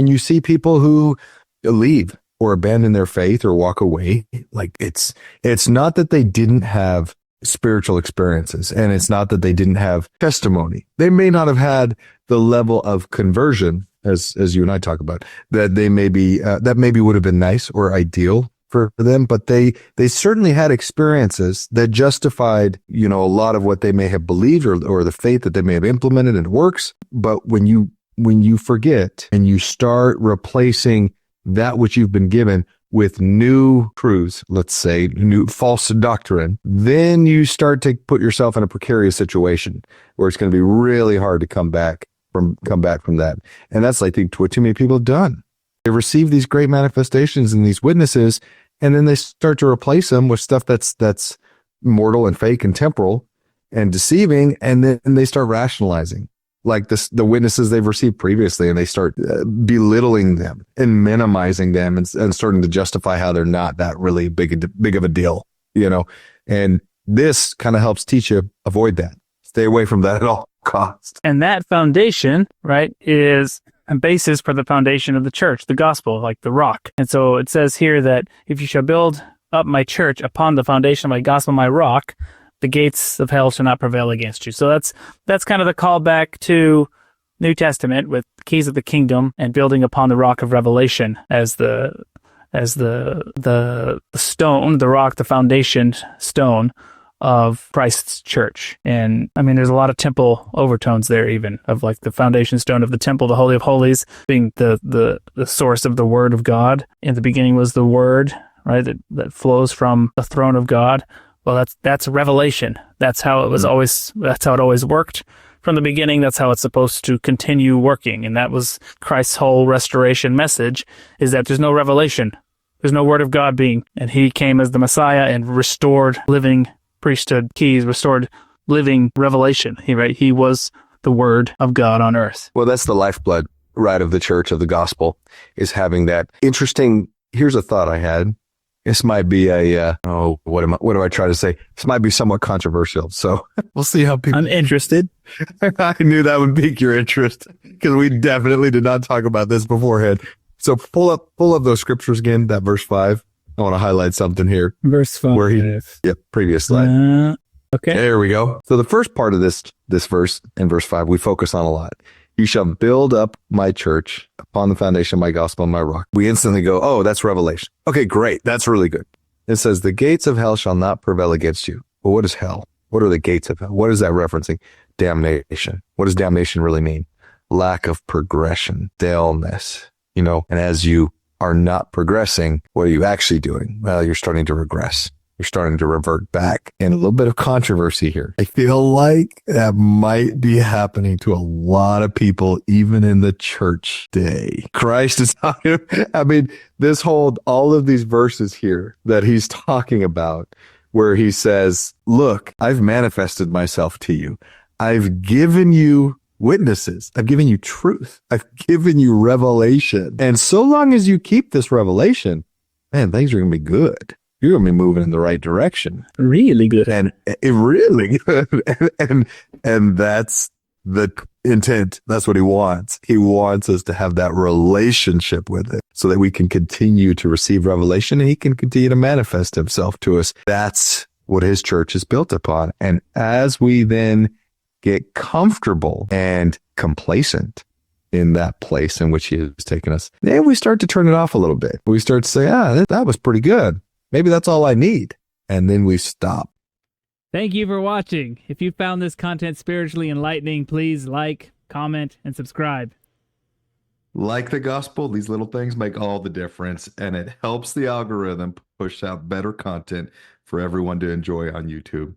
And you see people who leave or abandon their faith or walk away. Like it's not that they didn't have spiritual experiences, and it's not that they didn't have testimony. They may not have had the level of conversion as you and I talk about that they maybe that maybe would have been nice or ideal for them, but they certainly had experiences that justified, a lot of what they may have believed or the faith that they may have implemented and works. But when you forget and you start replacing that which you've been given with new truths, let's say new false doctrine, then you start to put yourself in a precarious situation where it's going to be really hard to come back from that. And that's, I think, what too many people have done. They receive these great manifestations and these witnesses, and then they start to replace them with stuff that's mortal and fake and temporal and deceiving, and then they start rationalizing like the witnesses they've received previously, and they start belittling them and minimizing them and starting to justify how they're not that really big of a deal, and this kind of helps teach you avoid that. Stay away from that at all costs. And that foundation, right, is a basis for the foundation of the church, the gospel, like the rock. And so it says here that if you shall build up my church upon the foundation of my gospel, my rock, the gates of hell shall not prevail against you. So that's kind of the callback to New Testament with the keys of the kingdom and building upon the rock of revelation as the stone, the rock, the foundation stone of Christ's church. And I mean, there's a lot of temple overtones there, even of like the foundation stone of the temple, the Holy of Holies being the source of the Word of God. In the beginning was the Word, right? That flows from the throne of God. Well, that's revelation. That's how it was always. That's how it always worked from the beginning. That's how it's supposed to continue working. And that was Christ's whole restoration message: is that there's no revelation, there's no Word of God being, and He came as the Messiah and restored living priesthood keys, restored living revelation. He was the Word of God on earth. Well, that's the lifeblood, right, of the church, of the gospel, is having that. Interesting. Here's a thought I had. This might be what do I try to say? This might be somewhat controversial. So we'll see how people. I'm interested. I knew that would pique your interest because we definitely did not talk about this beforehand. So pull up those scriptures again, that verse 5. I want to highlight something here. Verse 5. Previous slide. Okay. There we go. So the first part of this verse in verse 5, we focus on a lot. You shall build up my church upon the foundation of my gospel and my rock. We instantly go, oh, that's revelation. Okay, great. That's really good. It says the gates of hell shall not prevail against you. Well, what is hell? What are the gates of hell? What is that referencing? Damnation. What does damnation really mean? Lack of progression, staleness, and as you are not progressing, what are you actually doing? Well, you're starting to regress. You're starting to revert back. And a little bit of controversy here. I feel like that might be happening to a lot of people, even in the church day. Christ is talking, all of these verses here that he's talking about, where he says, look, I've manifested myself to you. I've given you witnesses. I've given you truth. I've given you revelation. And so long as you keep this revelation, man, things are going to be good. You're going to be moving in the right direction. Really good. And really good. And that's the intent. That's what he wants. He wants us to have that relationship with it so that we can continue to receive revelation and he can continue to manifest himself to us. That's what his church is built upon. And as we then get comfortable and complacent in that place in which he has taken us, then we start to turn it off a little bit. We start to say, that was pretty good. Maybe that's all I need. And then we stop. Thank you for watching. If you found this content spiritually enlightening, please like, comment, and subscribe. Like the gospel, these little things make all the difference, and it helps the algorithm push out better content for everyone to enjoy on YouTube.